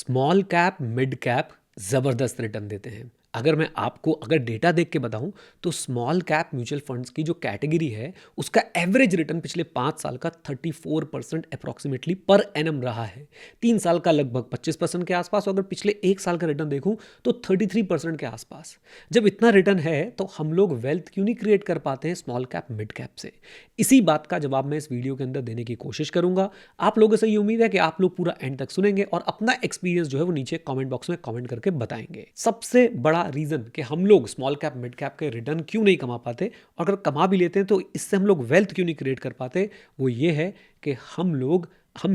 Small cap mid cap ज़बरदस्त return देते हैं। अगर डेटा देख के बताऊं तो स्मॉल कैप म्यूचुअल फंड्स की जो कैटेगरी है उसका एवरेज रिटर्न पिछले 5 साल का 34% अप्रॉक्सीमेटली पर एनम रहा है। 3 साल का लगभग 25% के आसपास, और अगर पिछले 1 साल का रिटर्न देखूं तो 33% के आसपास। जब इतना रिटर्न है तो हम लोग वेल्थ क्यों नहीं क्रिएट कर पाते हैं स्मॉल कैप मिड कैप से? इसी बात का जवाब मैं इस वीडियो के अंदर देने की कोशिश करूंगा। आप लोगों से ये उम्मीद है कि आप लोग पूरा एंड तक सुनेंगे और अपना एक्सपीरियंस जो है वो नीचे कमेंट बॉक्स में कमेंट करके बताएंगे। सबसे बड़ा रीजन कि हम लोग स्मॉल कैप मिड कैप के रिटर्न क्यों नहीं कमा पाते, और अगर कमा भी लेते हैं तो इससे हम लोग वेल्थ क्यों नहीं क्रिएट कर पाते, वो ये है कि हम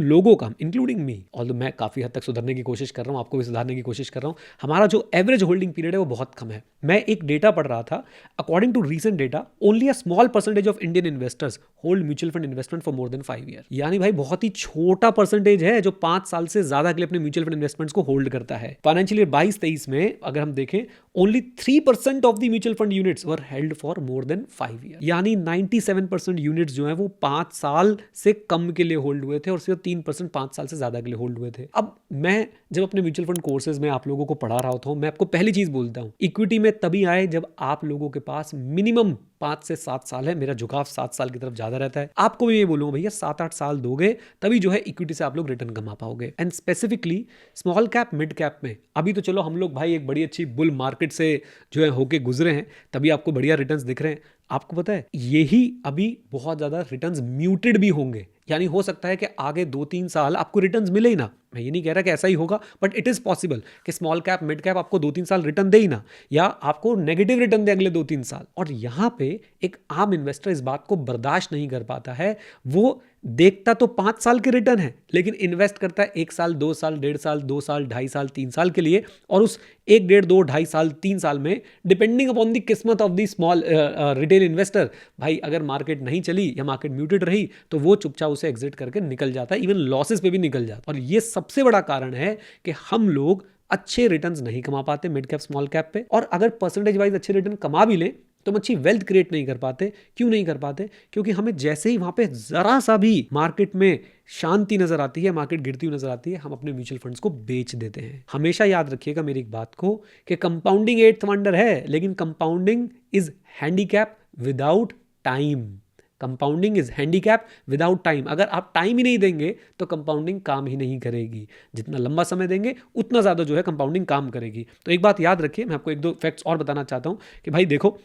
लोगों का, इंक्लूडिंग मी, और मैं काफ़ी हद तक सुधरने की कोशिश कर रहा हूँ, आपको भी सुधारने की कोशिश कर रहा हूँ, हमारा जो एवरेज होल्डिंग पीरियड है वो बहुत कम है। मैं एक डेटा पढ़ रहा था, according to recent data only a small percentage of Indian investors hold mutual fund investment for more than 5 year. यानी भाई बहुत ही छोटा परसेंटेज है जो 5 साल से ज्यादा के लिए अपने म्यूचुअल फंड इन्वेस्टमेंट्स को होल्ड करता है। फाइनेंशियल ईयर 22-23 में अगर हम देखें, only 3% of the mutual fund units were held for more than 5 year. यानी 97% यूनिट्स जो है वो 5 साल से कम के लिए होल्ड हुए थे और सिर्फ 3% 5 साल से ज्यादा के लिए होल्ड हुए थे। अब मैं जब अपने म्यूचुअल फंड कोर्सेज में आप लोगों को पढ़ा रहा होता हूं, मैं आपको पहली चीज बोलता हूं, इक्विटी में तभी आए जब आप लोगों के पास मिनिमम 5 से 7 साल है। मेरा झुकाव 7 साल की तरफ ज्यादा रहता है। आपको भी ये बोलूंगा भैया 7-8 साल दोगे तभी जो है इक्विटी से आप लोग रिटर्न कमा पाओगे। And specifically small cap mid cap में अभी तो चलो हम लोग भाई एक बड़ी अच्छी बुल मार्केट से जो है होके गुजरे हैं, तभी आपको बढ़िया रिटर्न्स दिख रहे हैं। आपको पता है यही अभी बहुत ज्यादा रिटर्न्स म्यूटेड भी होंगे, यानी हो सकता है कि आगे 2-3 साल आपको रिटर्न्स मिले ही ना। मैं ये नहीं कह रहा कि ऐसा ही होगा, बट इट इज पॉसिबल कि स्मॉल कैप मिड कैप आपको 2-3 साल रिटर्न दे ही ना, या आपको नेगेटिव रिटर्न दे अगले 2-3 साल। और यहां पे एक आम इन्वेस्टर इस बात को बर्दाश्त नहीं कर पाता है। वो देखता तो 5 साल के रिटर्न है, लेकिन इन्वेस्ट करता है 1 साल 2 साल 1.5 साल 2 साल 2.5 साल 3 साल के लिए, और उस 1 1.5 2 2.5 साल 3 साल में डिपेंडिंग अपॉन द किस्मत of the small retail investor, भाई अगर मार्केट नहीं चली या मार्केट म्यूटेड रही तो वो चुपचाप उसे एग्जिट करके निकल जाता है, इवन लॉसेस पे भी निकल जाता है। और ये सबसे बड़ा कारण है कि हम लोग अच्छे रिटर्न्स नहीं कमा पाते मिड कैप स्मॉल कैप पे, और अगर परसेंटेज वाइज अच्छे रिटर्न कमा भी लें तो हम अच्छी वेल्थ क्रिएट नहीं कर पाते। क्यों नहीं कर पाते? क्योंकि हमें जैसे ही वहां पे जरा सा भी मार्केट में शांति नजर आती है, मार्केट गिरती हुई नजर आती है, हम अपने म्यूचुअल फंड्स को बेच देते हैं। हमेशा याद रखिएगा मेरी एक बात को कि कंपाउंडिंग 8th वंडर है, लेकिन compounding is handicap without time. Compounding is handicap without time. अगर आप टाइम ही नहीं देंगे तो कंपाउंडिंग काम ही नहीं करेगी। जितना लंबा समय देंगे उतना ज़्यादा जो है कंपाउंडिंग काम करेगी। तो एक बात याद रखिए, मैं आपको 1-2 फैक्ट्स और बताना चाहता हूं कि भाई देखो,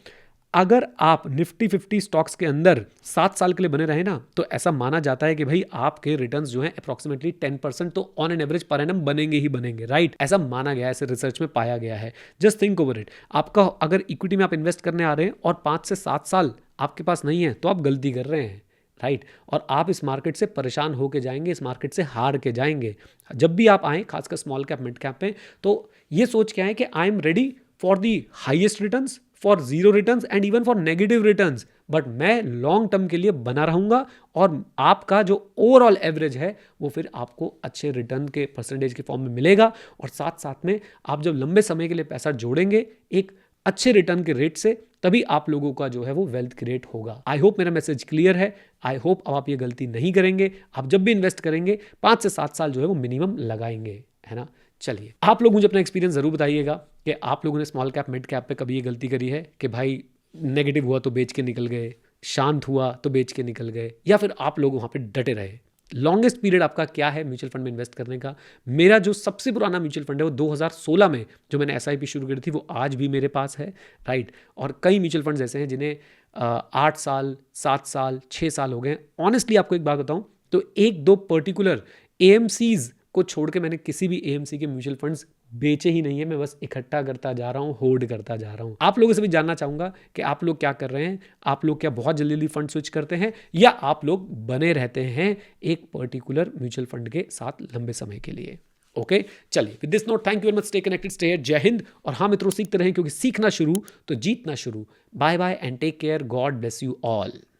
अगर आप निफ्टी 50 स्टॉक्स के अंदर 7 साल के लिए बने रहे ना, तो ऐसा माना जाता है कि भाई आपके रिटर्न्स जो हैं अप्रॉक्सीमेटली 10% तो on an average per annum बनेंगे ही बनेंगे, राइट? ऐसा माना गया है, ऐसे रिसर्च में पाया गया है। Just think over it. आपका अगर इक्विटी में आप इन्वेस्ट करने आ रहे हैं और 5 से 7 साल आपके पास नहीं है तो आप गलती कर रहे हैं, राइट? और आप इस मार्केट से परेशान होके जाएंगे, इस मार्केट से हार के जाएंगे। जब भी आप आए, खासकर स्मॉल कैप मिड कैप पे, तो ये सोच के आए कि I am ready for the highest returns, for zero returns and even for negative returns, but मैं लॉन्ग टर्म के लिए बना रहूंगा और आपका जो ओवरऑल एवरेज है वो फिर आपको अच्छे रिटर्न के परसेंटेज के फॉर्म में मिलेगा। और साथ साथ में आप जब लंबे समय के लिए पैसा जोड़ेंगे एक अच्छे रिटर्न के रेट से, तभी आप लोगों का जो है वो वेल्थ क्रिएट होगा। आई होप मेरा मैसेज क्लियर है। आई होप अब आप ये गलती नहीं करेंगे। आप जब भी इन्वेस्ट करेंगे 5 से 7 साल जो है वो मिनिमम लगाएंगे, है ना? चलिए, आप लोग मुझे अपना एक्सपीरियंस जरूर बताइएगा कि आप लोगों ने स्मॉल कैप मिड कैप पे कभी ये गलती करी है कि भाई नेगेटिव हुआ तो बेच के निकल गए, शांत हुआ तो बेच के निकल गए, या फिर आप लोग वहां पे डटे रहे। लॉन्गेस्ट पीरियड आपका क्या है म्यूचुअल फंड में इन्वेस्ट करने का? मेरा जो सबसे पुराना म्यूचुअल फंड है वो 2016 में जो मैंने SIP शुरू करी थी वो आज भी मेरे पास है, राइट? और कई म्यूचुअल फंड्स ऐसे हैं जिन्हें 8 साल 7 साल 6 साल हो गए। ऑनेस्टली आपको एक बात बताऊं तो 1-2 पर्टिकुलर AMCs को छोड़ के मैंने किसी भी AMC के म्यूचुअल फंड्स बेचे ही नहीं है। मैं बस इकट्ठा करता जा रहा हूँ, होल्ड करता जा रहा हूँ। आप लोगों से भी जानना चाहूंगा कि आप लोग क्या कर रहे हैं। आप लोग क्या बहुत जल्दी जल्दी फंड स्विच करते हैं, या आप लोग बने रहते हैं एक पर्टिकुलर म्यूचुअल फंड के साथ लंबे समय के लिए? ओके, चलिए, with this note thank you very much, stay connected, stay here, जय हिंद। और हाँ मित्रों, सीखते रहें क्योंकि सीखना शुरू तो जीतना शुरू। Bye bye and take care, God bless you all.